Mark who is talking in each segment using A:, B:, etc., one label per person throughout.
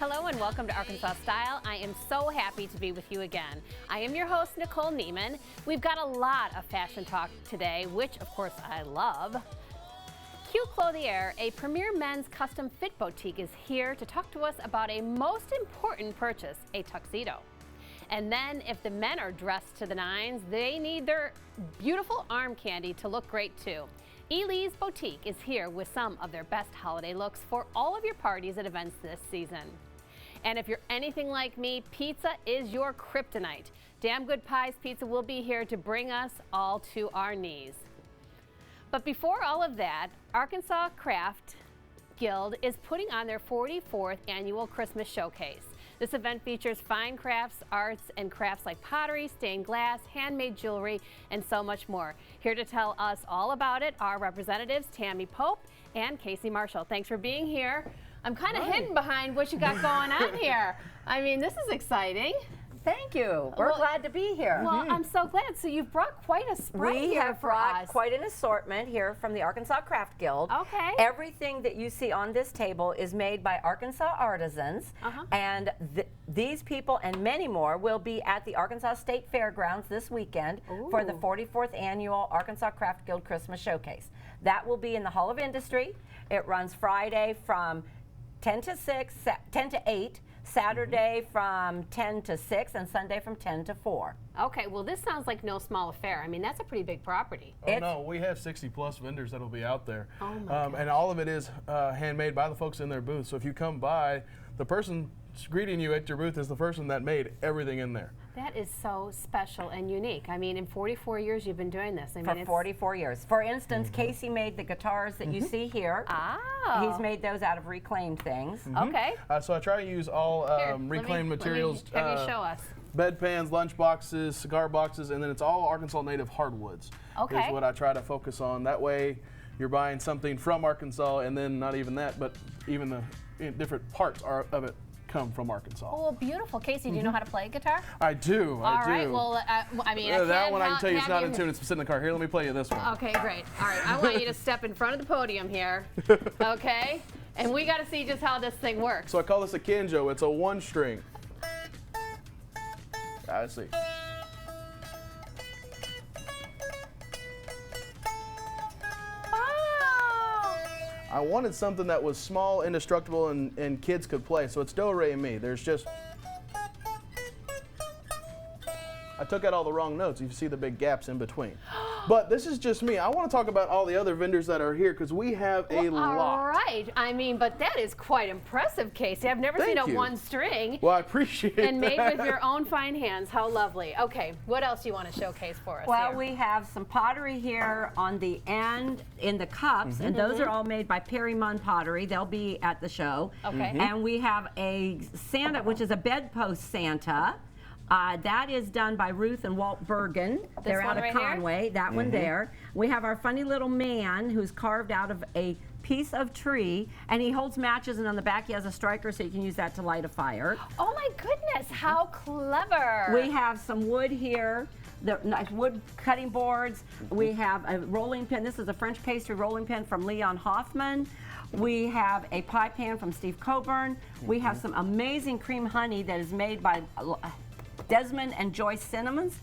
A: Hello and welcome to Arkansas Style. I am so happy to be with you again. I am your host, Nicole Neiman. We've got a lot of fashion talk today, which of course I love. Clothier, a premier men's custom fit boutique, is here to talk to us about a most important purchase, a tuxedo. And then if the men are dressed to the nines, they need their beautiful arm candy to look great too. Elise Boutique is here with some of their best holiday looks for all of your parties and events this season. And if you're anything like me, pizza is your kryptonite. Damn Good Pies Pizza will be here to bring us all to our knees. But before all of that, Arkansas Craft Guild is putting on their 44th annual Christmas showcase. This event features fine crafts, arts, and crafts like pottery, stained glass, handmade jewelry, and so much more. Here to tell us all about it are representatives Tammy Pope and Casey Marshall. Thanks for being here. I'm kind of hidden behind what you got going on here. I mean, this is exciting.
B: Thank you. We're glad to be here.
A: Well, I'm so glad. So you've brought quite a spread here for us.
B: We have brought quite an assortment here from the Arkansas Craft Guild.
A: Okay.
B: Everything that you see on this table is made by Arkansas artisans, and these people and many more will be at the Arkansas State Fairgrounds this weekend for the 44th annual Arkansas Craft Guild Christmas Showcase. That will be in the Hall of Industry. It runs Friday from 10 to 8, Saturday from 10 to 6, and Sunday from 10 to 4.
A: Okay, well this sounds like no small affair. I mean, that's a pretty big property.
C: Oh no, we have 60+ vendors that'll be out there.
A: Oh my
C: and all of it is handmade by the folks in their booth. So if you come by, the person greeting you at your booth is the person that made everything in there.
A: That is so special and unique. I mean, in 44 years you've been doing this. I mean,
B: For 44 years. For instance, Casey made the guitars that you see here.
A: Oh.
B: He's made those out of reclaimed things.
A: Okay.
C: So I try to use all
A: Here,
C: reclaimed materials.
A: Let me have you show us.
C: Bedpans, lunch boxes, cigar boxes, and then it's all Arkansas native hardwoods.
A: Okay.
C: Is what I try to focus on. That way you're buying something from Arkansas, and then not even that, but even the different parts of it come from Arkansas.
A: Oh, beautiful. Casey, do you know how to play guitar?
C: I do.
A: All right. Well, I mean,
C: that one I can tell you it's not in tune. It's sitting in the car. Here, let me play you this one.
A: Okay, great. All right. I want you to step in front of the podium here. Okay? And we got to see just how this thing works.
C: So I call this a banjo. It's a one string. I see. I wanted something that was small, indestructible, and kids could play. So it's do, re, and mi. There's just... I took out all the wrong notes. You see the big gaps in between. But this is just me. I want to talk about all the other vendors that are here because we have a lot.
A: All right. I mean, but that is quite impressive, Casey. I've never seen a one string.
C: Well, I appreciate that.
A: And made with your own fine hands. How lovely. Okay, what else do you want to showcase for us
B: Well,
A: here?
B: we have some pottery here on the end in the cups, and those are all made by Perry Munn Pottery. They'll be at the show.
A: Okay.
B: And we have a Santa, which is a bedpost Santa. That is done by Ruth and Walt Bergen. They're out of
A: right
B: Conway.
A: here?
B: That one there. We have our funny little man who's carved out of a piece of tree, and he holds matches, and on the back he has a striker so you can use that to light a fire.
A: Oh my goodness, how clever.
B: We have some wood here, the nice wood cutting boards. We have a rolling pin. This is a French pastry rolling pin from Leon Hoffman. We have a pie pan from Steve Coburn. We have some amazing cream honey that is made by Desmond and Joyce Cinnamons.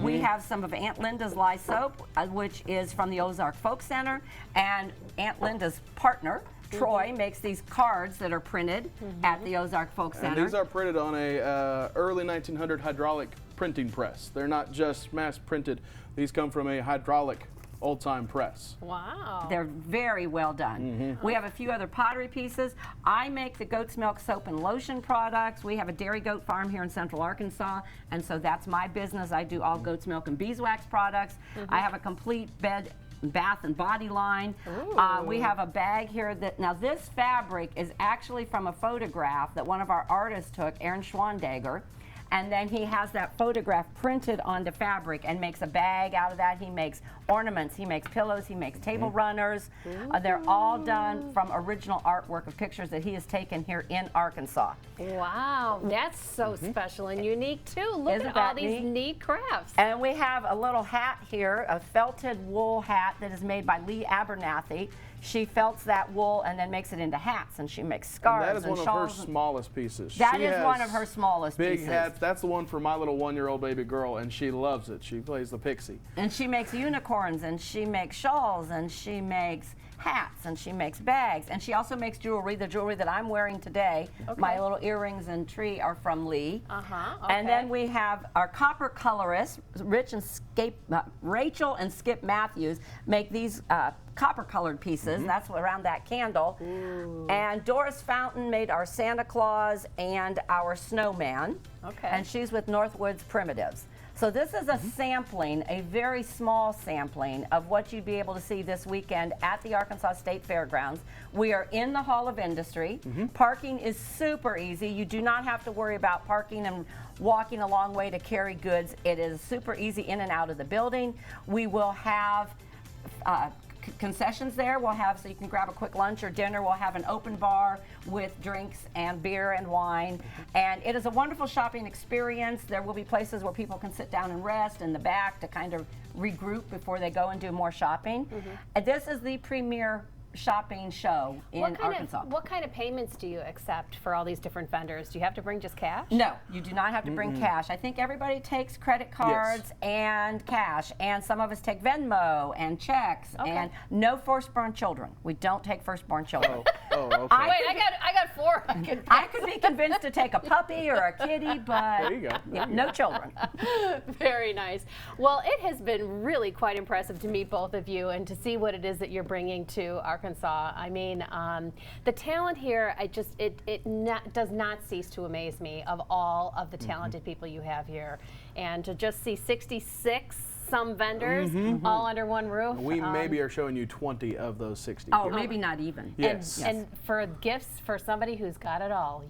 B: We have some of Aunt Linda's lye soap, which is from the Ozark Folk Center, and Aunt Linda's partner, Troy, makes these cards that are printed at the Ozark Folk Center.
C: And these are printed on a early 1900 hydraulic printing press. They're not just mass printed. These come from a hydraulic old-time press.
A: Wow.
B: They're very well done. We have a few other pottery pieces. I make the goat's milk soap and lotion products. We have a dairy goat farm here in Central Arkansas, and so that's my business. I do all goat's milk and beeswax products. I have a complete bed, bath, and body line. We have a bag here that, now this fabric is actually from a photograph that one of our artists took, Aaron Schwandegger. And then he has that photograph printed onto fabric and makes a bag out of that. He makes ornaments, he makes pillows, he makes table runners. They're all done from original artwork of pictures that he has taken here in Arkansas.
A: Wow, that's so special and unique too. Look
B: Isn't
A: at
B: that
A: all these neat crafts.
B: And we have a little hat here, a felted wool hat that is made by Lee Abernathy. She felts that wool and then makes it into hats, and she makes scarves and shawls.
C: And that is one of her smallest pieces.
B: That
C: She
B: is
C: has
B: one of her smallest
C: big
B: pieces.
C: hats. That's the one for my little 1-year-old baby girl, and she loves it. She plays the pixie.
B: And she makes unicorns, and she makes shawls, and she makes hats, and she makes bags, and she also makes jewelry. The jewelry that I'm wearing today, my little earrings and tree, are from Lee.
A: Okay.
B: And then we have our copper colorists, Rachel and Skip Matthews, make these copper colored pieces. That's around that candle.
A: Ooh.
B: And Doris Fountain made our Santa Claus and our snowman.
A: Okay.
B: And she's with Northwoods Primitives. So this is a sampling, a very small sampling of what you'd be able to see this weekend at the Arkansas State Fairgrounds. We are in the Hall of Industry. Parking is super easy. You do not have to worry about parking and walking a long way to carry goods. It is super easy in and out of the building. We will have concessions there. We'll have, so you can grab a quick lunch or dinner. We'll have an open bar with drinks and beer and wine. And it is a wonderful shopping experience. There will be places where people can sit down and rest in the back to kind of regroup before they go and do more shopping. And this is the premier shopping show in Arkansas.
A: What kind of payments do you accept for all these different vendors? Do you have to bring just cash?
B: No, you do not have to bring cash. I think everybody takes credit cards and cash, and some of us take Venmo and checks, and no firstborn children. We don't take firstborn children.
C: Oh, okay.
A: Wait, I got 4.
B: I could be convinced to take a puppy or a kitty, but
C: There you go.
B: yeah, no children.
A: Very nice. Well, it has been really quite impressive to meet both of you and to see what it is that you're bringing to Arkansas. I mean, the talent here, does not cease to amaze me, of all of the talented people you have here. And to just see 66 some vendors all under one roof.
C: We maybe are showing you 20 of those 60.
B: Oh,
C: here.
B: maybe not even.
C: Yes.
A: And for gifts for somebody who's got it all,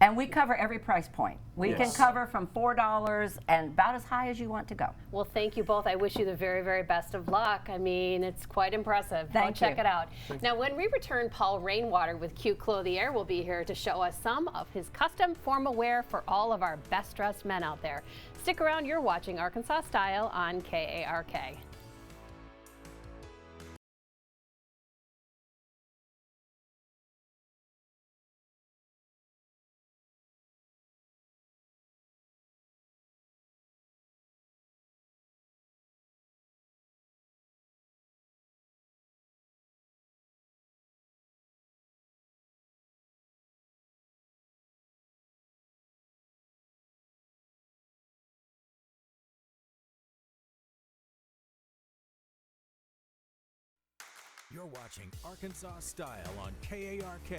B: And we cover every price point. We can
C: Yes.
B: cover from $4 and about as high as you want to go.
A: Well, thank you both. I wish you the very, very best of luck. I mean, it's quite impressive.
B: Thank
A: Check
B: you.
A: it out. Now, when we return, Paul Rainwater with Clothier will be here to show us some of his custom formal wear for all of our best dressed men out there. Stick around. You're watching Arkansas Style on KARK.
D: You're watching Arkansas Style on KARK.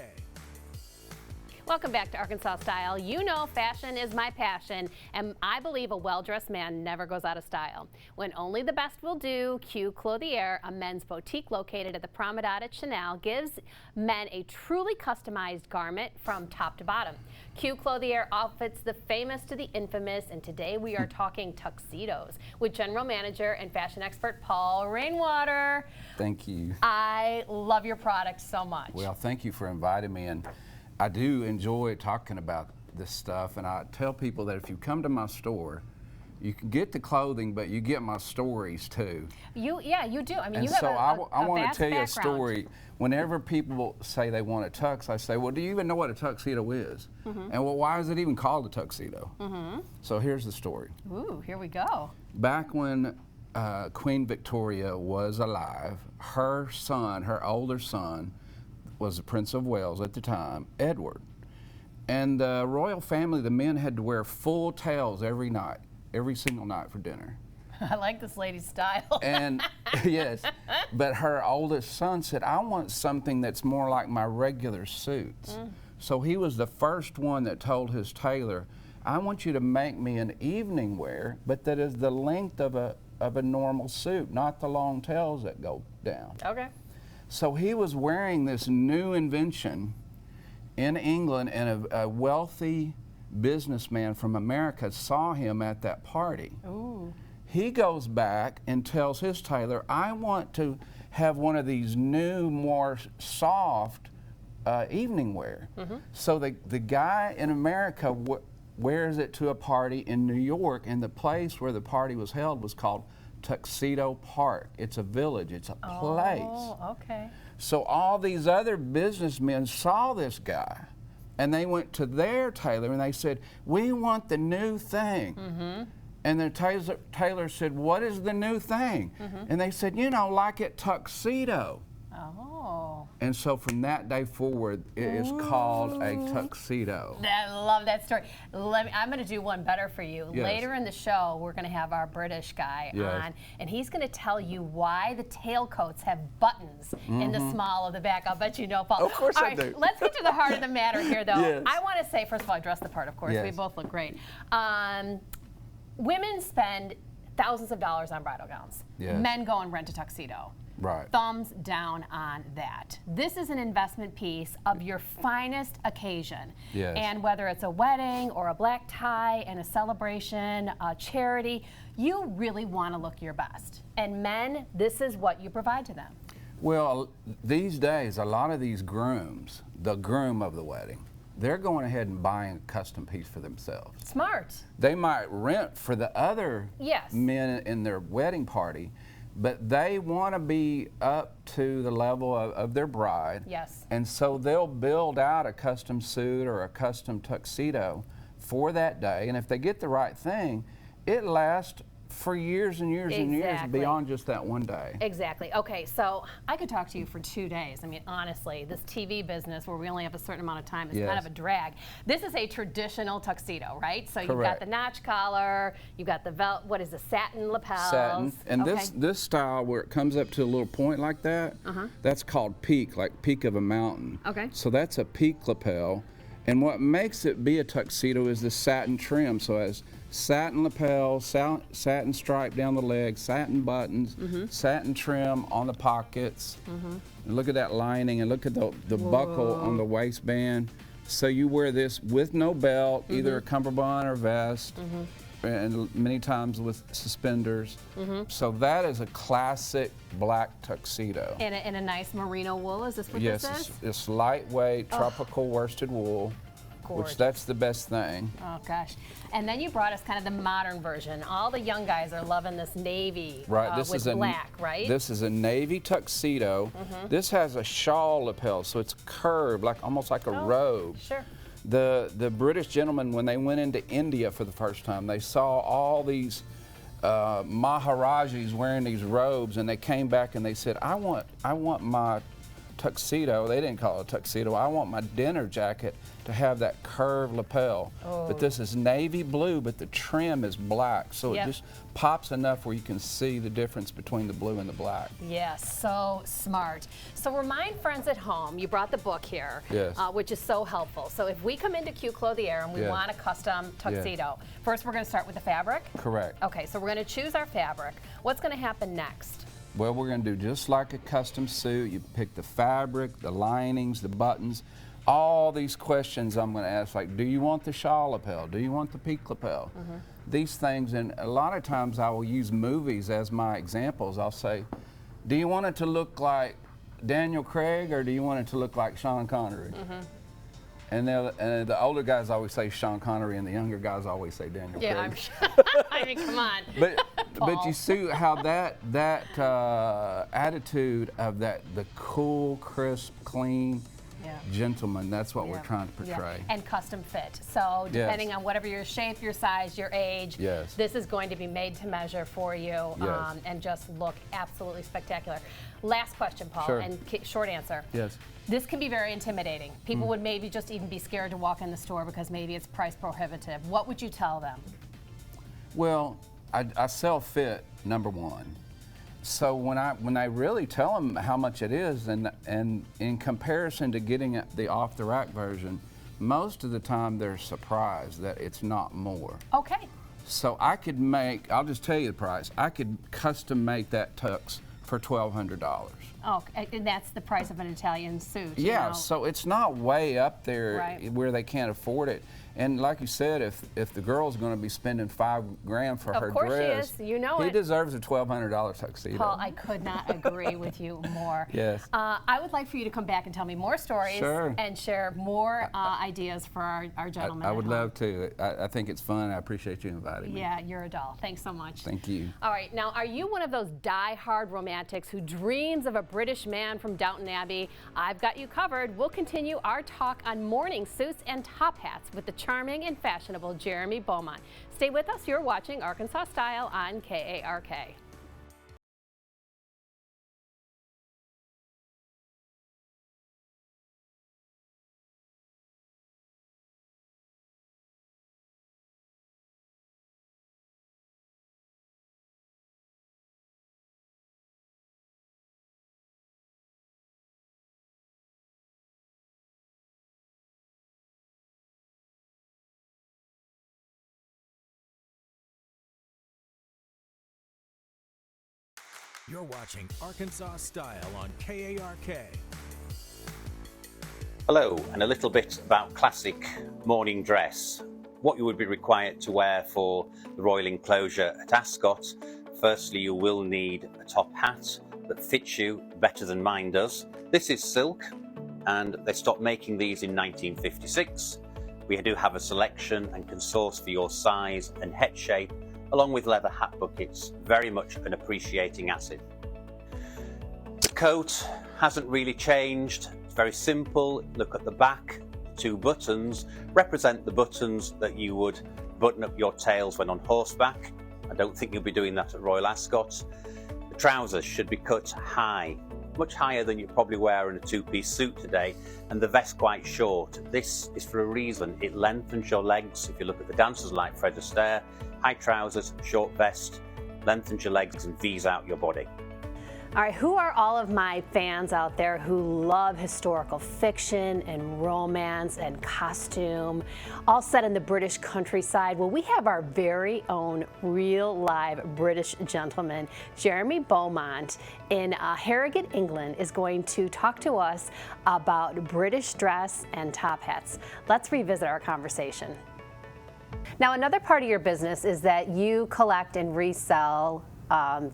A: Welcome back to Arkansas Style. You know fashion is my passion, and I believe a well-dressed man never goes out of style. When only the best will do, Clothier, a men's boutique located at the Promenade at Chanel, gives men a truly customized garment from top to bottom. Clothier outfits the famous to the infamous, and today we are talking tuxedos with General Manager and fashion expert Paul Rainwater.
E: Thank you.
A: I love your product so much.
E: Well, thank you for inviting me, and I do enjoy talking about this stuff, and I tell people that if you come to my store, you can get the clothing, but you get my stories too.
A: You do. I mean,
E: And
A: you have
E: so I want
A: vast
E: to tell you a
A: background.
E: story. Whenever people say they want a tux, I say, well, do you even know what a tuxedo is? And well, why is it even called a tuxedo? So here's the story.
A: Ooh, here we go.
E: Back when Queen Victoria was alive, her son, her older son, was the Prince of Wales at the time, Edward. And the royal family, the men had to wear full tails every night, every single night for dinner.
A: I like this lady's style.
E: And yes, but her oldest son said, I want something that's more like my regular suits. So he was the first one that told his tailor, I want you to make me an evening wear, but that is the length of a normal suit, not the long tails that go down.
A: Okay.
E: So he was wearing this new invention in England, and a wealthy businessman from America saw him at that party.
A: Ooh.
E: He goes back and tells his tailor, I want to have one of these new, more soft evening wear. So the guy in America wears it to a party in New York, and the place where the party was held was called Tuxedo Park. It's a village, it's a place.
A: Oh, okay.
E: So all these other businessmen saw this guy, and they went to their tailor and they said, "We want the new thing." And the tailor said, "What is the new thing?" And they said, "You know, like a tuxedo."
A: Oh.
E: And so from that day forward, it is called a tuxedo.
A: I love that story. I'm going to do one better for you.
E: Yes.
A: Later in the show, we're going to have our British guy
E: Yes.
A: on, and he's going to tell you why the tailcoats have buttons in the small of the back. I'll bet you know, Paul.
E: Of course
A: All
E: I
A: right,
E: do.
A: Let's get to the heart of the matter here, though.
E: Yes.
A: I want to say, first of all, I dress the part, of course.
E: Yes.
A: We both look great. Women spend thousands of dollars on bridal gowns.
E: Yes.
A: Men go and rent a tuxedo.
E: Right.
A: Thumbs down on that. This is an investment piece of your finest occasion.
E: Yes.
A: And whether it's a wedding or a black tie and a celebration, a charity, you really want to look your best. And men, this is what you provide to them.
E: Well, these days, a lot of these grooms, the groom of the wedding, they're going ahead and buying a custom piece for themselves.
A: Smart.
E: They might rent for the other
A: Yes.
E: men in their wedding party, but they want to be up to the level of their bride.
A: Yes.
E: And so they'll build out a custom suit or a custom tuxedo for that day. And if they get the right thing, it lasts for years and years and years
A: Exactly.
E: beyond just that one day.
A: Exactly. Okay, so I could talk to you for 2 days. I mean, honestly, this TV business where we only have a certain amount of time is kind
E: Yes.
A: of a drag. This is a traditional tuxedo, right? So you've got
E: Correct.
A: the notch collar, you've got the what is the satin lapels.
E: Satin. And
A: okay.
E: this style where it comes up to a little point like that, that's called peak, like peak of a mountain.
A: Okay.
E: So that's a peak lapel. And what makes it be a tuxedo is the satin trim. So it has satin lapels, satin stripe down the legs, satin buttons, satin trim on the pockets. And look at that lining, and look at the buckle on the waistband. So you wear this with no belt, either a cummerbund or vest, and many times with suspenders. So that is a classic black tuxedo.
A: In a nice merino wool, is this what
E: Yes,
A: this is?
E: it's lightweight, tropical worsted wool,
A: Gorgeous.
E: which that's the best thing.
A: Oh gosh. And then you brought us kind of the modern version. All the young guys are loving this navy
E: Right, this
A: with
E: is
A: black, right?
E: This is a navy tuxedo. This has a shawl lapel, so it's curved, like almost like a robe.
A: Sure.
E: The British gentlemen, when they went into India for the first time, they saw all these Maharajis wearing these robes, and they came back and they said, I want my tuxedo. They didn't call it a tuxedo. I want my dinner jacket to have that curved lapel. But this is navy blue, but the trim is black, so
A: Yep.
E: it just pops enough where you can see the difference between the blue and the black.
A: Yes, so smart. So remind friends at home, you brought the book here,
E: Yes.
A: which is so helpful. So if we come into Clothier and we
E: Yes.
A: want a custom tuxedo, first we're going to start with the fabric?
E: Correct.
A: Okay, so we're going to choose our fabric. What's going to happen next?
E: Well, we're going to do just like a custom suit. You pick the fabric, the linings, the buttons. All these questions I'm going to ask, like, do you want the shawl lapel? Do you want the peak lapel? These things, and a lot of times I will use movies as my examples. I'll say, do you want it to look like Daniel Craig, or do you want it to look like Sean Connery? And the older guys always say Sean Connery, and the younger guys always say Daniel Craig.
A: I'm sure. I mean, come on.
E: But you see how that attitude of the cool, crisp, clean gentleman, that's what we're trying to portray.
A: And custom fit. So depending on whatever your shape, your size, your age, this is going to be made to measure for you and just look absolutely spectacular. Last question, Paul,
E: Sure.
A: and short answer.
E: Yes.
A: This can be very intimidating. People would maybe just even be scared to walk in the store because maybe it's price prohibitive. What would you tell them?
E: Well, I sell fit, number one. So when I really tell them how much it is, and in comparison to getting the off-the-rack version, most of the time they're surprised that it's not more.
A: Okay.
E: So I could make, I'll just tell you the price, I could custom make that tux for $1,200.
A: Oh, and that's the price of an Italian suit. you
E: Yeah,
A: know.
E: so it's not way up there
A: Right.
E: where they can't afford it. And like you said, if the girl's going to be spending $5,000 for
A: Of
E: her
A: course she
E: dress,
A: is. You know
E: he
A: it.
E: deserves a $1,200 tuxedo.
A: Paul, I could not agree with you more.
E: Yes.
A: I would like for you to come back and tell me more stories
E: Sure.
A: and share more ideas for our gentlemen.
E: I
A: at
E: would
A: home.
E: love to. I think it's fun. I appreciate you inviting me.
A: Yeah, you're a doll. Thanks so much.
E: Thank you.
A: All right, now are you one of those die-hard romantic romantics who dreams of a British man from Downton Abbey, I've got you covered. We'll continue our talk on morning suits and top hats with the charming and fashionable Jeremy Beaumont. Stay with us. You're watching Arkansas Style on KARK.
D: You're watching Arkansas Style on KARK.
F: Hello, and a little bit about classic morning dress. What you would be required to wear for the Royal Enclosure at Ascot. Firstly, you will need a top hat that fits you better than mine does. This is silk, and they stopped making these in 1956. We do have a selection and can source for your size and head shape, along with leather hat buckets, very much an appreciating asset. The coat hasn't really changed. It's very simple. Look at the back. Two buttons represent the buttons that you would button up your tails when on horseback. I don't think you'll be doing that at Royal Ascot. The trousers should be cut high, much higher than you probably wear in a two-piece suit today, and the vest quite short. This is for a reason. It lengthens your legs. If you look at the dancers like Fred Astaire, high trousers, short vest, lengthens your legs and V's out your body.
A: All right, who are all of my fans out there who love historical fiction and romance and costume, all set in the British countryside? Well, we have our very own real live British gentleman, Jeremy Beaumont in Harrogate, England, is going to talk to us about British dress and top hats. Let's revisit our conversation. Now, another part of your business is that you collect and resell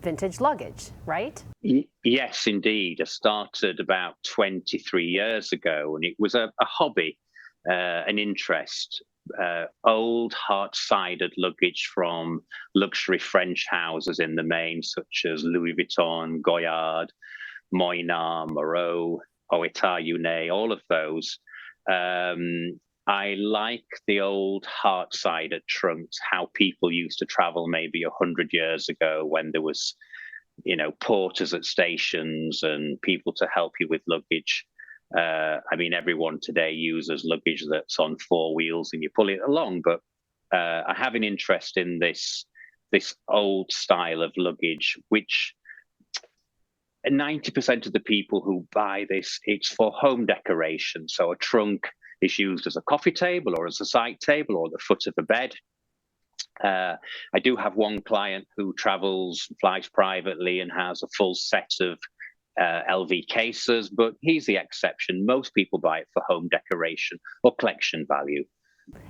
A: vintage luggage, right?
F: Yes, indeed. I started about 23 years ago, and it was a hobby, an interest. Old heart-sided luggage from luxury French houses in the main, such as Louis Vuitton, Goyard, Moynard, Moreau, Oeta, Une, all of those. I like the old heart-sided trunks, how people used to travel maybe 100 years ago when there was, porters at stations and people to help you with luggage. I mean, everyone today uses luggage that's on four wheels and you pull it along, but I have an interest in this old style of luggage, which 90% of the people who buy this, it's for home decoration. So a trunk is used as a coffee table or as a side table or the foot of a bed. I do have one client who travels, flies privately and has a full set of LV cases, but he's the exception. Most people buy it for home decoration or collection value.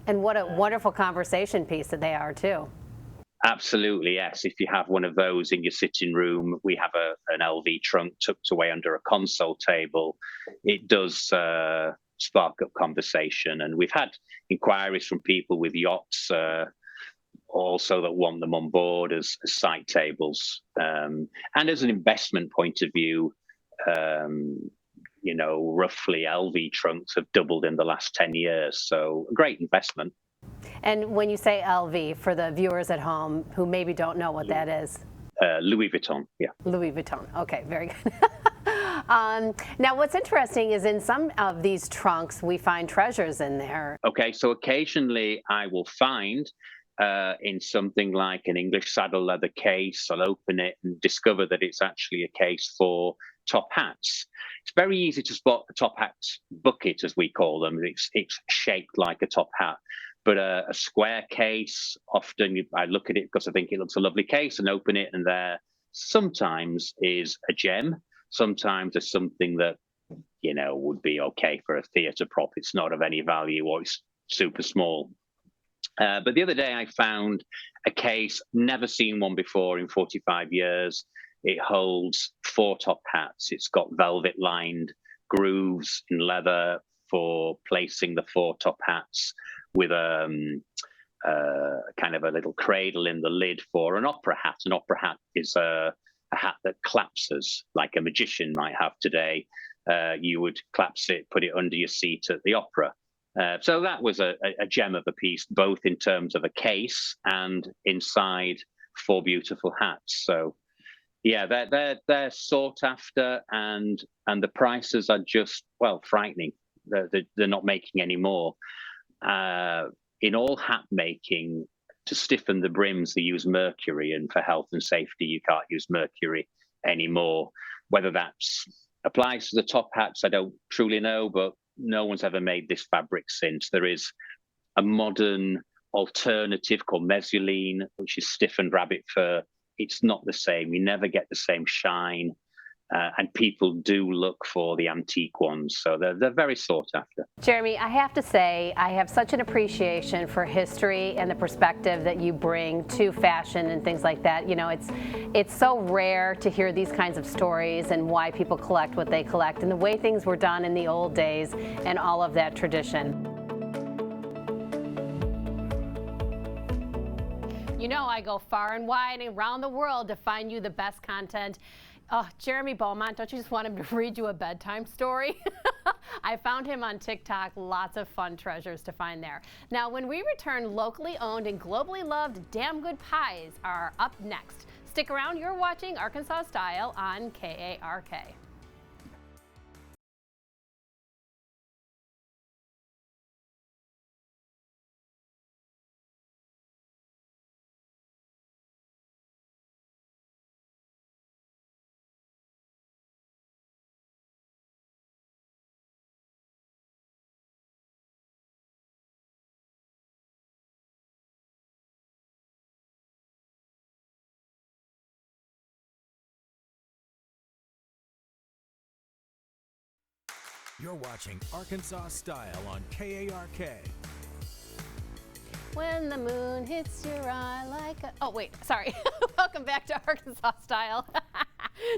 A: And what a wonderful conversation piece that they are too.
F: Absolutely, yes. If you have one of those in your sitting room, we have an LV trunk tucked away under a console table. It does spark up conversation, and we've had inquiries from people with yachts also that want them on board as side tables, and as an investment point of view, roughly LV trunks have doubled in the last 10 years, so a great investment. And
A: when you say LV, for the viewers at home who maybe don't know what that is?
F: Louis Vuitton, yeah.
A: Louis Vuitton, okay, very good. Now, what's interesting is in some of these trunks, we find treasures in there.
F: Okay, so occasionally I will find in something like an English saddle leather case, I'll open it and discover that it's actually a case for top hats. It's very easy to spot a top hat bucket, as we call them. It's shaped like a top hat. But a square case, often I look at it because I think it looks a lovely case and open it, and there sometimes is a gem. Sometimes there's something that, would be okay for a theatre prop. It's not of any value or it's super small. But the other day I found a case, never seen one before in 45 years. It holds 4 top hats. It's got velvet-lined grooves in leather for placing the 4 top hats, with kind of a little cradle in the lid for an opera hat. An opera hat is a hat that collapses like a magician might have today. You would collapse it, put it under your seat at the opera. So that was a gem of a piece, both in terms of a case and inside 4 beautiful hats. So yeah, they're sought after, and the prices are just, well, frightening. They're not making any more. In all hat making, to stiffen the brims, they use mercury, and for health and safety, you can't use mercury anymore. Whether that applies to the top hats, I don't truly know, but no one's ever made this fabric since. There is a modern alternative called mesulline, which is stiffened rabbit fur. It's not the same. You never get the same shine. And people do look for the antique ones, so they're very sought after.
A: Jeremy, I have to say, I have such an appreciation for history and the perspective that you bring to fashion and things like that. You know, it's so rare to hear these kinds of stories and why people collect what they collect and the way things were done in the old days and all of that tradition. You know, I go far and wide and around the world to find you the best content. Oh, Jeremy Beaumont, don't you just want him to read you a bedtime story? I found him on TikTok. Lots of fun treasures to find there. Now, when we return, locally owned and globally loved Damn Good Pies are up next. Stick around. You're watching Arkansas Style on KARK.
D: You're watching Arkansas Style on KARK.
A: When the moon hits your eye like a... Oh, wait, sorry. Welcome back to Arkansas Style.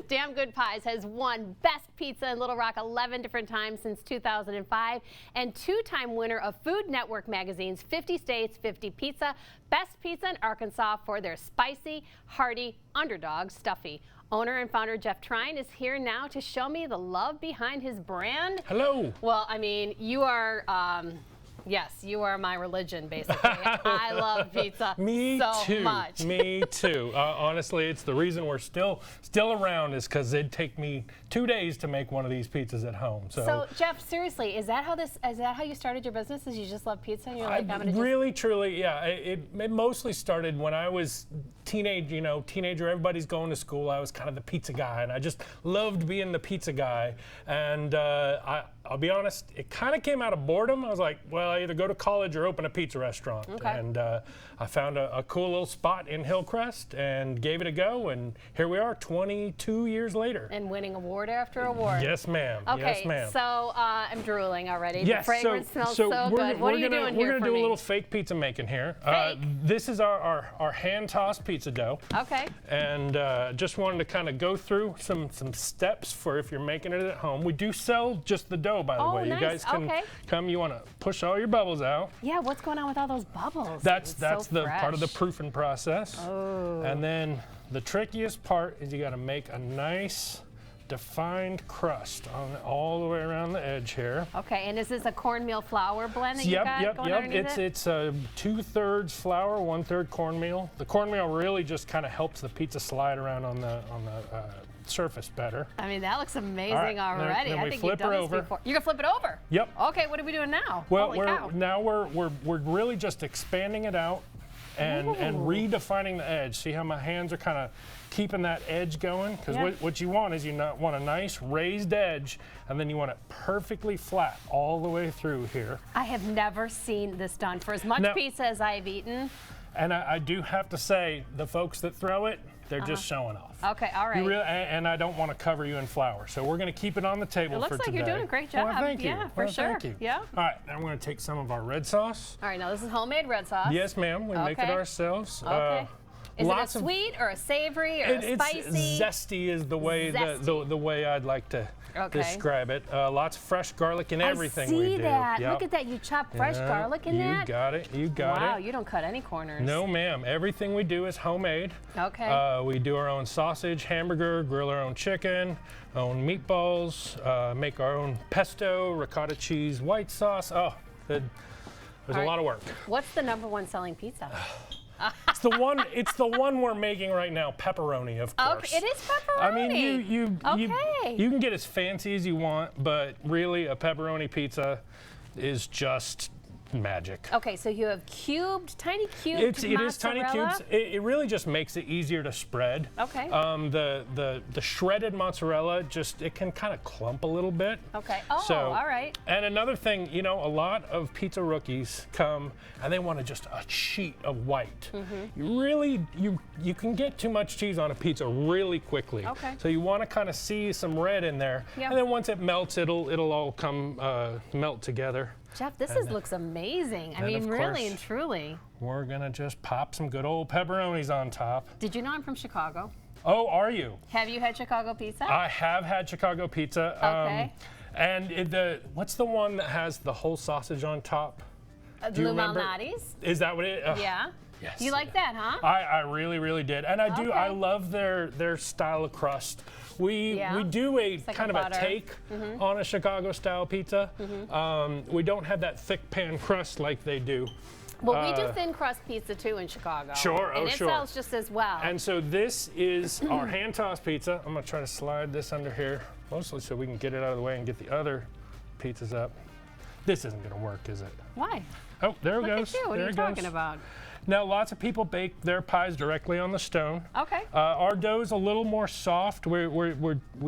A: Damn Good Pies has won Best Pizza in Little Rock 11 different times since 2005 and 2-time winner of Food Network magazine's 50 States, 50 Pizza, Best Pizza in Arkansas for their spicy, hearty underdog stuffy. Owner and founder Jeff Trine is here now to show me the love behind his brand.
G: Hello.
A: Well, I mean, you are... yes, you are my religion, basically. I love pizza so much.
G: Me too. Honestly, it's the reason we're still around is because it'd take me 2 days to make one of these pizzas at home.
A: So Jeff, seriously, is that how you started your business? Is you just love pizza and you're like, I'm gonna
G: really, truly, yeah. It mostly started when I was teenager. Everybody's going to school. I was kind of the pizza guy, and I just loved being the pizza guy. And I'll be honest, it kind of came out of boredom. I was like, well, I either go to college or open a pizza restaurant.
A: Okay.
G: And I found a cool little spot in Hillcrest and gave it a go, and here we are 22 years later.
A: And winning award after award.
G: Yes, ma'am.
A: Okay,
G: yes, ma'am.
A: so I'm drooling already.
G: Yes,
A: the fragrance smells so good. What are you doing here
G: We're
A: for
G: going to do
A: me?
G: a little fake pizza making here.
A: Fake?
G: This is our hand-tossed pizza dough.
A: Okay.
G: And just wanted to kind of go through some steps for if you're making it at home. We do sell just the dough, by the way.
A: Nice.
G: You guys can come. You want to push all your bubbles out.
A: Yeah, what's going on with all those bubbles?
G: That's
A: so
G: the part of the
A: fresh.
G: proofing process.
A: Oh.
G: And then the trickiest part is you got to make a nice defined crust all the way around the edge here.
A: Okay, and is this a cornmeal flour blend that you got going underneath it?
G: It's 2/3 flour, 1/3 cornmeal. The cornmeal really just kind of helps the pizza slide around on the surface better.
A: I mean, that looks amazing already.
G: Then
A: I
G: we
A: think
G: flip
A: you've
G: it
A: done
G: over.
A: this before. You're gonna flip it over?
G: Yep.
A: Okay, what are we doing now?
G: Well,
A: Holy cow.
G: now we're really just expanding it out and redefining the edge. See how my hands are kind of keeping that edge going? Because what you want is want a nice raised edge, and then you want it perfectly flat all the way through here.
A: I have never seen this done for as much pizza as I've eaten.
G: And I do have to say, the folks that throw it, they're just showing off.
A: Okay, all right.
G: And I don't want to cover you in flour, so we're going to keep it on the table for today.
A: It looks like you're doing a great job.
G: Well, thank you.
A: Yeah, for sure.
G: Thank you.
A: Yeah.
G: All right, now we're going to take some of our red sauce.
A: All right, now this is homemade red sauce.
G: Yes, ma'am. We make it ourselves.
A: Okay. Is it a sweet or a savory or a spicy?
G: It's zesty is the way the way I'd like to describe it. Lots of fresh garlic in everything we do.
A: I see that.
G: Yep.
A: Look at that. You chop fresh garlic in that?
G: You got it. You got it.
A: Wow, you don't cut any corners.
G: No, ma'am. Everything we do is homemade.
A: Okay.
G: We do our own sausage, hamburger, grill our own chicken, own meatballs, make our own pesto, ricotta cheese, white sauce. Oh, there's a lot of work.
A: What's the #1 selling pizza?
G: It's the one we're making right now, pepperoni, of course.
A: Okay, it is pepperoni.
G: I mean, you can get as fancy as you want, but really a pepperoni pizza is just magic.
A: Okay, so you have tiny cubed
G: It is tiny cubes. It really just makes it easier to spread.
A: Okay.
G: The shredded mozzarella it can kind of clump a little bit.
A: Okay. Oh,
G: So,
A: all right.
G: And another thing, a lot of pizza rookies come and they want just a sheet of white. You can get too much cheese on a pizza really quickly.
A: Okay.
G: So you want to kind of see some red in there, and then once it melts, it'll all come melt together.
A: Jeff, this looks amazing. I mean,
G: of
A: really
G: course,
A: and truly.
G: We're gonna just pop some good old pepperonis on top.
A: Did you know I'm from Chicago?
G: Oh, are you?
A: Have you had Chicago pizza?
G: I have had Chicago pizza.
A: Okay.
G: And what's the one that has the whole sausage on top? Do you remember?
A: Malnati's?
G: Is that what it is?
A: Yeah.
G: Yes.
A: You like that, huh?
G: I really, really did. And I do.
A: Okay.
G: I love their style of crust. We do a
A: like
G: kind
A: a
G: of
A: butter.
G: a take on a Chicago style pizza. We don't have that thick pan crust like they do.
A: Well, we do thin crust pizza too in Chicago.
G: Sure,
A: and
G: oh,
A: it
G: sure.
A: sells just as well.
G: And so this is our hand tossed pizza. I'm gonna try to slide this under here, mostly so we can get it out of the way and get the other pizzas up. This isn't gonna work, is it?
A: Why?
G: Oh, there it
A: Look
G: goes.
A: at you. What
G: there
A: are you
G: it
A: talking
G: goes.
A: about?
G: Now, lots of people bake their pies directly on the stone.
A: Okay.
G: Our dough's a little more soft. We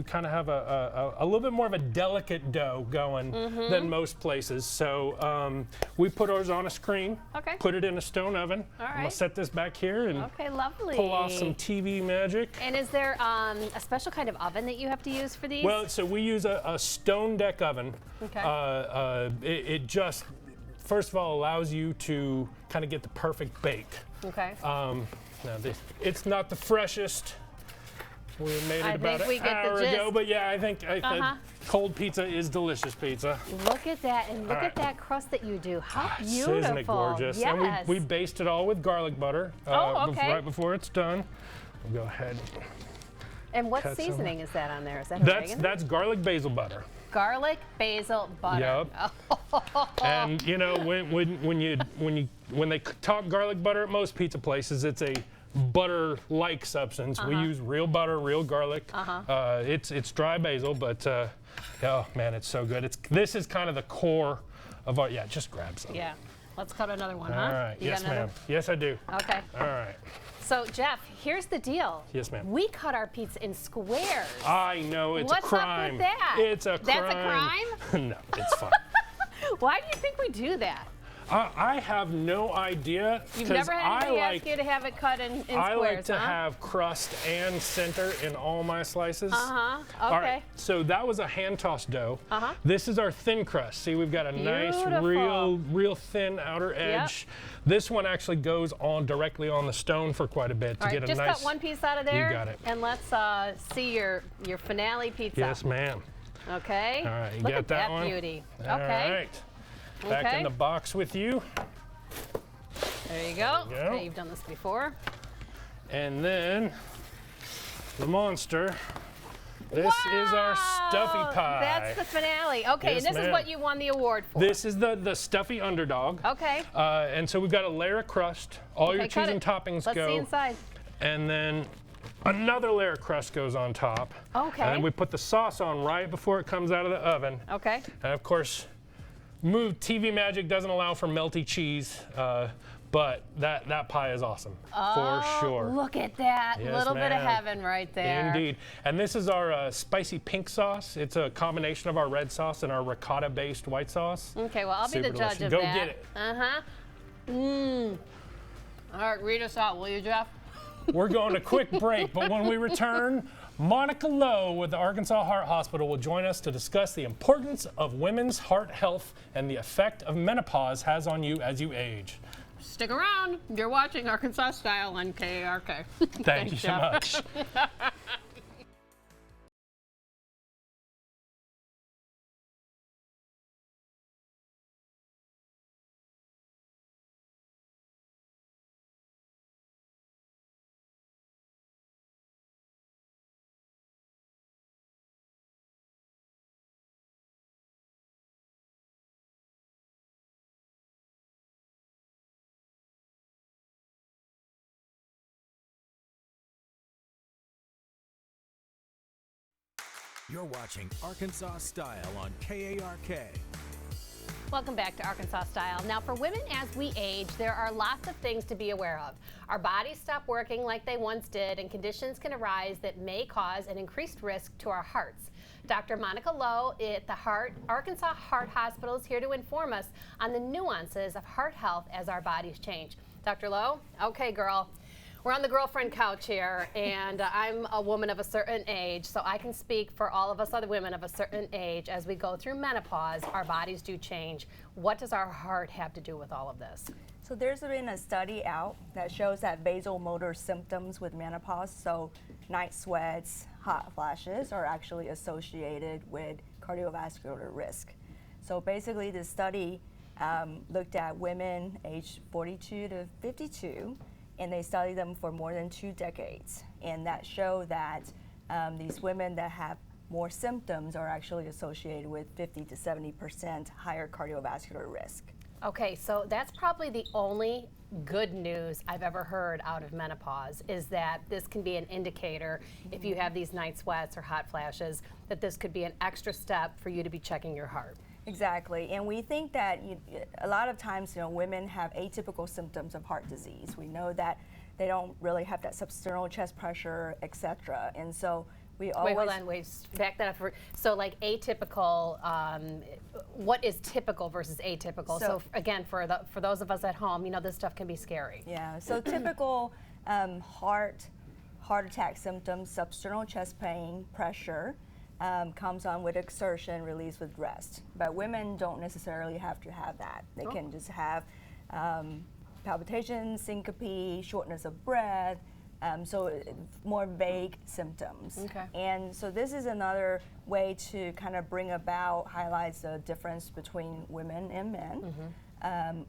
G: kind of have a little bit more of a delicate dough going than most places. So we put ours on a screen.
A: Okay.
G: Put it in a stone oven.
A: All
G: I'm gonna
A: right.
G: set this back here and
A: Okay, lovely.
G: pull off some TV magic.
A: And is there a special kind of oven that you have to use for these?
G: Well, so we use a stone deck oven.
A: Okay.
G: It just, first of all, allows you to kind of get the perfect bake.
A: Okay.
G: Now it's not the freshest. We made it
A: I
G: about
A: think we
G: an
A: get the
G: hour
A: gist.
G: ago, but yeah, I think cold pizza is delicious pizza.
A: Look at that, and look at that crust that you do. How beautiful.
G: Isn't it gorgeous?
A: Yes.
G: And we baste it all with garlic butter right before it's done. We'll go ahead.
A: And what
G: cut some.
A: Seasoning is that on there? Is that oregano?
G: That's garlic basil butter.
A: Garlic, basil, butter.
G: Yep. And when they talk garlic butter at most pizza places, it's a butter-like substance. We use real butter, real garlic. It's dry basil, but oh man, it's so good. This is kind of the core of our. Yeah, just grab some.
A: Yeah. Let's cut another one,
G: All
A: huh?
G: right.
A: You
G: Yes,
A: got another?
G: ma'am. Yes, I do.
A: Okay.
G: All right.
A: So, Jeff, here's the deal.
G: Yes, ma'am.
A: We cut our pizza in squares.
G: I know it's
A: What's
G: a crime.
A: up with that?
G: It's a crime.
A: That's a crime?
G: No, it's fine.
A: Why do you think we do that?
G: I have no idea.
A: You've
G: 'cause
A: never had anybody
G: I
A: ask you to have it cut in squares,
G: I like to
A: huh?
G: have crust and center in all my slices.
A: Okay.
G: All right, so that was a hand-tossed dough. This is our thin crust. See, we've got a nice,
A: Beautiful.
G: real thin outer edge. This one actually goes on directly on the stone for quite a bit to
A: All right,
G: get a
A: just
G: nice.
A: cut one piece out of there.
G: You got it.
A: And let's see your finale pizza.
G: Yes, ma'am.
A: Okay.
G: All right, you
A: Look
G: got
A: at
G: that
A: that
G: one?
A: beauty.
G: All
A: Okay.
G: right. Back
A: Okay.
G: in the box with you.
A: There you go.
G: There you go.
A: Okay, you've done this before.
G: And then the monster. This is our stuffy
A: Wow,
G: pie.
A: That's the finale. Okay,
G: Yes,
A: and this is
G: ma'am.
A: what you won the award for.
G: This is the stuffy underdog.
A: Okay.
G: And so we've got a layer of crust. All your
A: Okay, cut
G: cheese and
A: it.
G: toppings
A: Let's
G: go.
A: see inside.
G: And then another layer of crust goes on top.
A: Okay.
G: And then we put the sauce on right before it comes out of the oven.
A: Okay.
G: And of course, TV magic doesn't allow for melty cheese, but that pie is awesome, for sure.
A: Look at that.
G: Yes,
A: Little bit of
G: ma'am.
A: heaven right there.
G: Indeed. And this is our spicy pink sauce. It's a combination of our red sauce and our ricotta-based white sauce.
A: Okay, well, I'll be the
G: Super
A: judge
G: delicious.
A: of
G: Go
A: that.
G: get it.
A: All right, read us out, will you, Jeff?
G: We're going to quick break, but when we return, Monica Lowe with the Arkansas Heart Hospital will join us to discuss the importance of women's heart health and the effect of menopause has on you as you age.
A: stick around. You're watching Arkansas Style on KARK.
G: Thank you so
A: Jeff.
G: much.
D: You're watching Arkansas Style on KARK.
A: Welcome back to Arkansas Style. Now, for women as we age, there are lots of things to be aware of. Our bodies stop working like they once did, and conditions can arise that may cause an increased risk to our hearts. Dr. Monica Lowe at the Arkansas Heart Hospital is here to inform us on the nuances of heart health as our bodies change. Dr. Lowe, okay, girl. We're on the girlfriend couch here, and I'm a woman of a certain age, so I can speak for all of us other women of a certain age. As we go through menopause, our bodies do change. What does our heart have to do with all of this?
H: So there's been a study out that shows that vasomotor symptoms with menopause, so night sweats, hot flashes, are actually associated with cardiovascular risk. So basically, this study looked at women aged 42 to 52, and they studied them for more than 2 decades. And that showed that these women that have more symptoms are actually associated with 50 to 70% higher cardiovascular risk.
A: Okay, so that's probably the only good news I've ever heard out of menopause, is that this can be an indicator, if you have these night sweats or hot flashes, that this could be an extra step for you to be checking your heart.
H: Exactly, and we think that a lot of times, women have atypical symptoms of heart disease. We know that they don't really have that substernal chest pressure, etc. And so we always—
A: Wait, hold on, back that up. So like atypical, what is typical versus atypical? So again, for those of us at home, this stuff can be scary.
H: Yeah, so typical heart attack symptoms, substernal chest pain, pressure, comes on with exertion, released with rest. But women don't necessarily have to have that. They can just have palpitations, syncope, shortness of breath, so more vague symptoms.
A: Okay.
H: And so this is another way to kind of bring about, highlights the difference between women and men.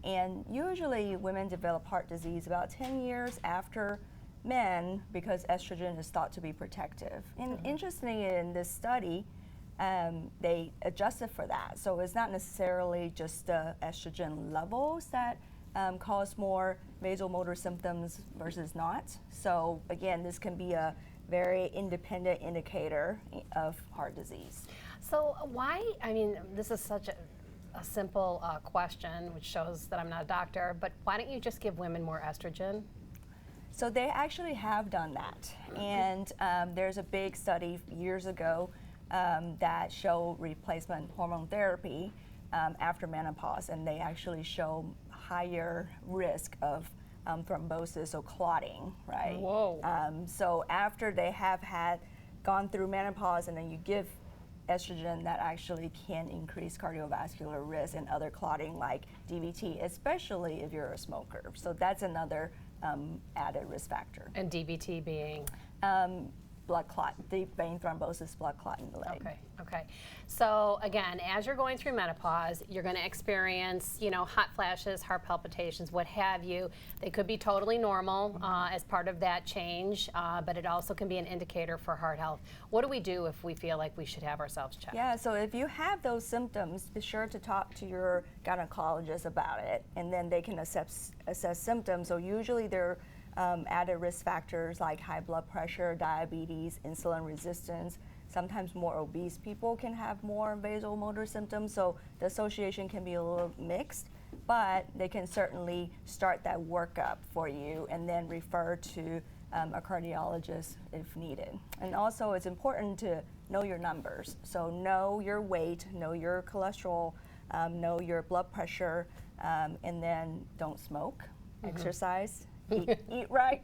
H: And usually women develop heart disease about 10 years after men, because estrogen is thought to be protective. And interestingly, in this study, they adjusted for that. So it's not necessarily just the estrogen levels that cause more vasomotor symptoms versus not. So again, this can be a very independent indicator of heart disease.
A: So why, this is such a simple question, which shows that I'm not a doctor, but why don't you just give women more estrogen?
H: So they actually have done that, and there's a big study years ago that showed replacement hormone therapy after menopause, and they actually show higher risk of thrombosis or clotting, right?
A: Whoa.
H: So after they have gone through menopause, and then you give estrogen, that actually can increase cardiovascular risk and other clotting like DVT, especially if you're a smoker. So that's another added risk factor.
A: And DVT being?
H: Blood clot, deep vein thrombosis, blood clot in the leg.
A: Okay. So again, as you're going through menopause, you're going to experience, hot flashes, heart palpitations, what have you. They could be totally normal as part of that change, but it also can be an indicator for heart health. What do we do if we feel like we should have ourselves checked?
H: Yeah, so if you have those symptoms, be sure to talk to your gynecologist about it, and then they can assess symptoms. So usually they're added risk factors like high blood pressure, diabetes, insulin resistance. Sometimes more obese people can have more vasomotor symptoms, so the association can be a little mixed, but they can certainly start that workup for you and then refer to a cardiologist if needed. And also it's important to know your numbers. So know your weight, know your cholesterol, know your blood pressure, and then don't smoke, exercise, eat right.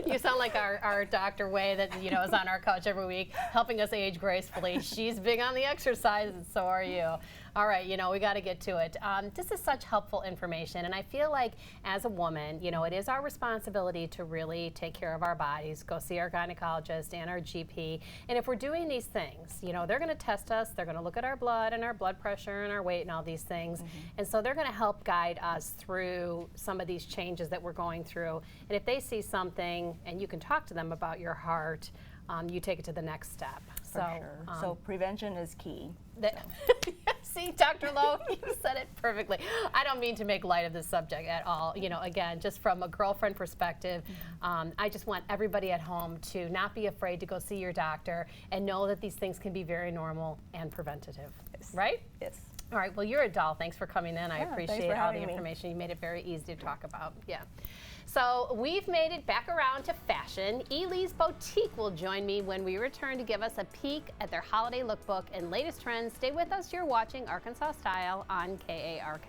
A: You sound like our Dr. Way that is on our couch every week, helping us age gracefully. She's big on the exercise, and so are you. All right, you know, we got to get to it. This is such helpful information, and I feel like as a woman, you know, it is our responsibility to really take care of our bodies, go see our gynecologist and our GP. And if we're doing these things, you know, they're going to test us, they're going to look at our blood and our blood pressure and our weight and all these things. And so they're going to help guide us through some of these changes that we're going through. And if they see something and you can talk to them about your heart, you take it to the next step.
H: For sure. So prevention is key.
A: See, Dr. Lowe, you said it perfectly. I don't mean to make light of this subject at all. You know, again, just from a girlfriend perspective, I just want everybody at home to not be afraid to go see your doctor and know that these things can be very normal and preventative.
H: Yes.
A: Right?
H: Yes.
A: All right, well, you're a doll. Thanks for coming in. I
H: Yeah, thanks
A: appreciate
H: for
A: all the
H: having me.
A: information. You made it very easy to talk about. Yeah. So we've made it back around to fashion. Ely's Boutique will join me when we return to give us a peek at their holiday lookbook and latest trends. Stay with us. You're watching Arkansas Style on KARK.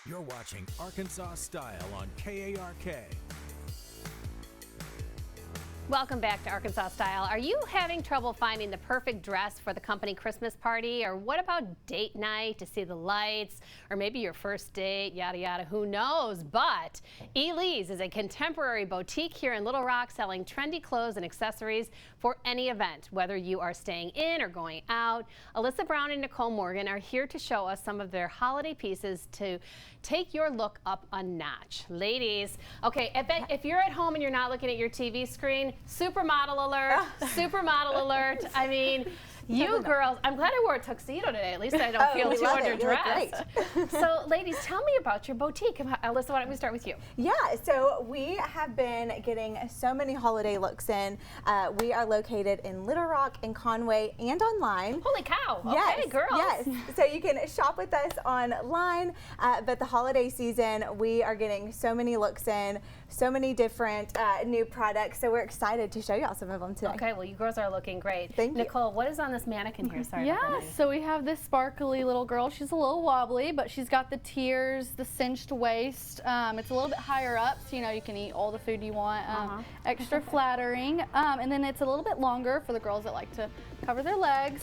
D: You're watching Arkansas Style on KARK.
A: Welcome back to Arkansas Style. Are you having trouble finding the perfect dress for the company Christmas party? Or what about date night to see the lights? Or maybe your first date, yada yada, who knows? But Ely's is a contemporary boutique here in Little Rock selling trendy clothes and accessories for any event, whether you are staying in or going out. Alyssa Brown and Nicole Morgan are here to show us some of their holiday pieces to take your look up a notch. Ladies, okay, if you're at home and you're not looking at your TV screen, supermodel alert, supermodel alert. I mean, you girls, I'm glad I wore a tuxedo today. At least I don't feel too underdressed. So ladies, tell me about your boutique. Alyssa, why don't we start with you?
I: Yeah, so we have been getting so many holiday looks in. We are located in Little Rock, in Conway, and online.
A: Holy cow,
I: Yes,
A: okay, girls.
I: Yes, so you can shop with us online, but the holiday season, we are getting so many looks in, so many different new products, so we're excited to show y'all some of them today.
A: Okay, well, you girls are looking great.
I: Thank you.
A: Nicole, what is on this mannequin here? Sorry.
J: Yeah, so we have this sparkly little girl. She's a little wobbly, but she's got the tiers, the cinched waist. It's a little bit higher up, so you know you can eat all the food you want. Extra flattering, and then it's a little bit longer for the girls that like to cover their legs.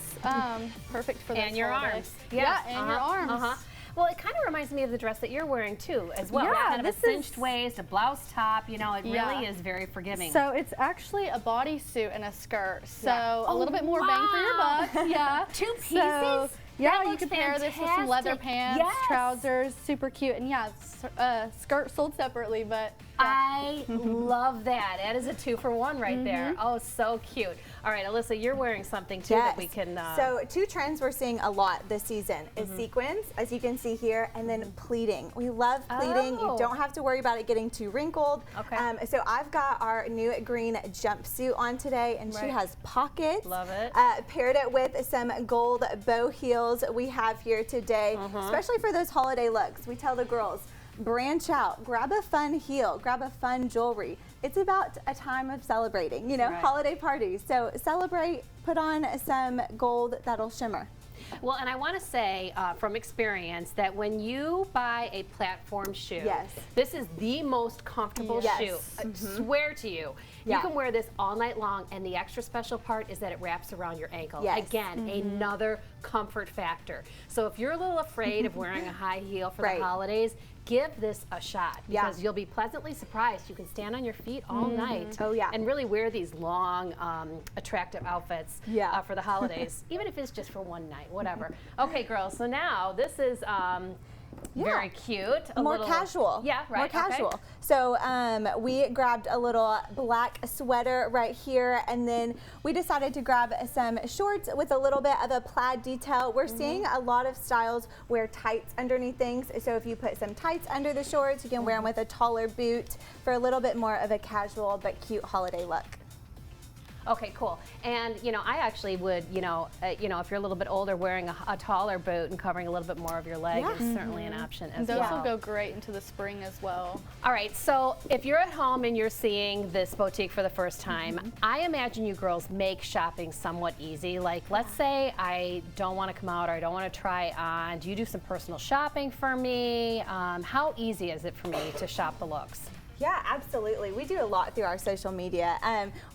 J: Perfect for
A: And your
J: holidays.
A: arms.
J: Yeah, and your arms.
A: Well, it kind of reminds me of the dress that you're wearing too, as well.
J: Yeah,
A: That kind of a
J: this
A: cinched
J: is-
A: waist, a blouse top. You know, it
J: Yeah.
A: really is very forgiving.
J: So it's actually a bodysuit and a skirt, so
A: Yeah.
J: a little bit more bang for your
A: wow.
J: buck. Yeah.
A: Two
J: So,
A: pieces?
J: yeah,
A: That
J: you
A: looks
J: can pair this with some leather
A: fantastic.
J: pants,
A: Yes.
J: trousers, super cute, and yeah, skirt sold separately, but
A: I love that. That is a 2-for-1 right there. Oh, so cute. All right, Alyssa, you're wearing something too that we can.
I: So two trends we're seeing a lot this season is sequins, as you can see here, and then pleating. We love pleating. You
A: Oh.
I: don't have to worry about it getting too wrinkled.
A: Okay.
I: So I've got our new green jumpsuit on today, and she
A: Right.
I: has pockets.
A: Love it.
I: Paired it with some gold bow heels we have here today, especially for those holiday looks. We tell the girls, branch out, grab a fun heel, grab a fun jewelry. It's about a time of celebrating, you know,
A: Right.
I: holiday parties. So celebrate, put on some gold that'll shimmer.
A: Well, and I want to say from experience that when you buy a platform shoe,
I: Yes.
A: this is the most comfortable
I: Yes.
A: shoe. I swear to you.
I: Yeah.
A: You can wear this all night long, and the extra special part is that it wraps around your ankle.
I: Yes.
A: Again, another comfort factor. So if you're a little afraid of wearing a high heel for
I: Right.
A: the holidays, give this a shot
I: Yeah.
A: because you'll be pleasantly surprised. You can stand on your feet all night
I: Oh, yeah.
A: and really wear these long, attractive outfits
I: Yeah.
A: for the holidays, even if it's just for one night, whatever. Okay, girls, so now this is very cute. A
I: More
A: little-
I: casual.
A: Yeah, right.
I: More
A: okay.
I: casual. So we grabbed a little black sweater right here, and then we decided to grab some shorts with a little bit of a plaid detail. We're seeing a lot of styles wear tights underneath things. So if you put some tights under the shorts, you can wear them with a taller boot for a little bit more of a casual but cute holiday look.
A: Okay, cool. And you know, I actually would, if you're a little bit older, wearing a taller boot and covering a little bit more of your leg is certainly an option as
J: Those
A: well.
J: will go great into the spring as well.
A: All right, so if you're at home and you're seeing this boutique for the first time, I imagine you girls make shopping somewhat easy. Like, let's say I don't want to come out or I don't want to try on. Do you do some personal shopping for me? How easy is it for me to shop the looks?
I: Yeah, absolutely. We do a lot through our social media.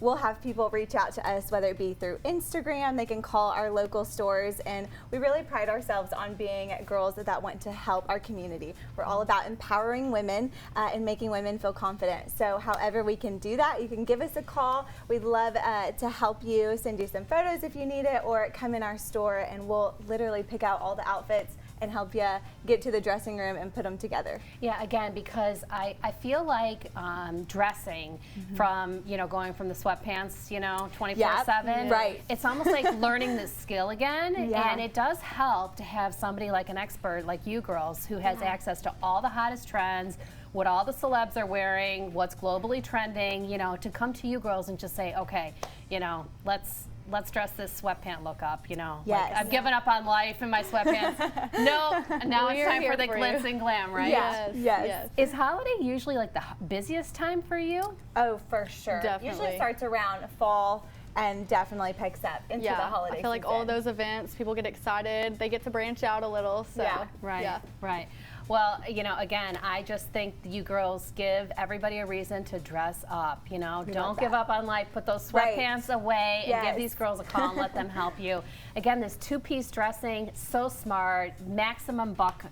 I: We'll have people reach out to us, whether it be through Instagram, they can call our local stores, and we really pride ourselves on being girls that want to help our community. We're all about empowering women and making women feel confident. So however we can do that, you can give us a call. We'd love to help you, send you some photos if you need it, or come in our store and we'll literally pick out all the outfits and help you get to the dressing room and put them together.
A: Yeah, again, because I feel like dressing from, going from the sweatpants, 24/7.
I: Right.
A: It's almost like learning this skill again.
I: Yeah.
A: And it does help to have somebody like an expert like you girls who has access to all the hottest trends, what all the celebs are wearing, what's globally trending, to come to you girls and just say, okay, let's dress this sweatpant look up,
I: Yes.
A: Like, I've given up on life in my sweatpants. No, now it's time for the glitz and glam, right?
I: Yes.
A: Is holiday usually like the busiest time for you?
I: Oh, for sure.
J: Definitely.
I: Usually starts around fall and definitely picks up into the holiday
J: I feel like
I: season.
J: all those events, people get excited, they get to branch out a little, so.
A: Right. Well, again, I just think you girls give everybody a reason to dress up, Don't give up on life. Put those sweatpants away and give these girls a call and let them help you. Again, this two-piece dressing, so smart, maximum buck,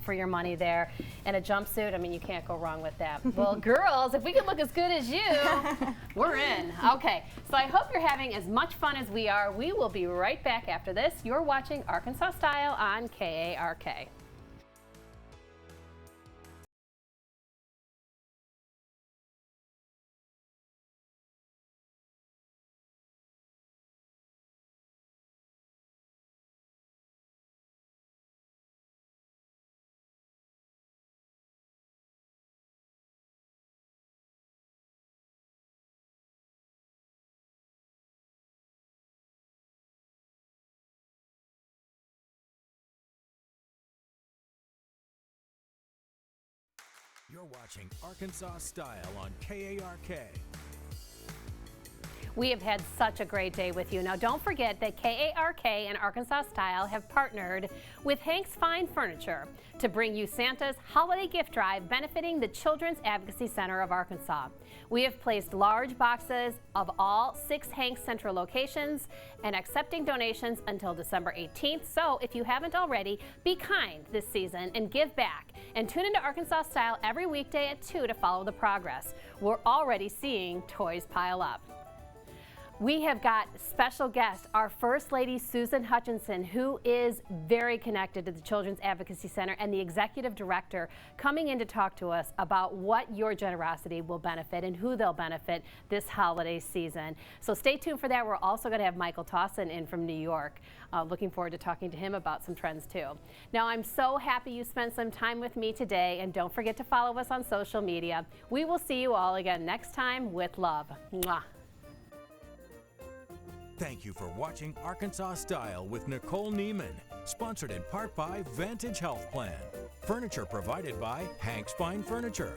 A: for your money there. And a jumpsuit, I mean, you can't go wrong with that. Well, girls, if we can look as good as you, we're in. Okay, so I hope you're having as much fun as we are. We will be right back after this. You're watching Arkansas Style on KARK.
D: You're watching Arkansas Style on KARK.
A: We have had such a great day with you. Now, don't forget that KARK and Arkansas Style have partnered with Hank's Fine Furniture to bring you Santa's Holiday Gift Drive benefiting the Children's Advocacy Center of Arkansas. We have placed large boxes of all 6 Hank's Central locations and accepting donations until December 18th. So if you haven't already, be kind this season and give back. And tune into Arkansas Style every weekday at 2 to follow the progress. We're already seeing toys pile up. We have got special guest, our First Lady Susan Hutchinson, who is very connected to the Children's Advocacy Center and the Executive Director, coming in to talk to us about what your generosity will benefit and who they'll benefit this holiday season. So stay tuned for that. We're also going to have Michael Towson in from New York. Looking forward to talking to him about some trends too. Now, I'm so happy you spent some time with me today, and don't forget to follow us on social media. We will see you all again next time with love. Mwah.
D: Thank you for watching Arkansas Style with Nicole Neiman, sponsored in part by Vantage Health Plan. Furniture provided by Hank's Fine Furniture.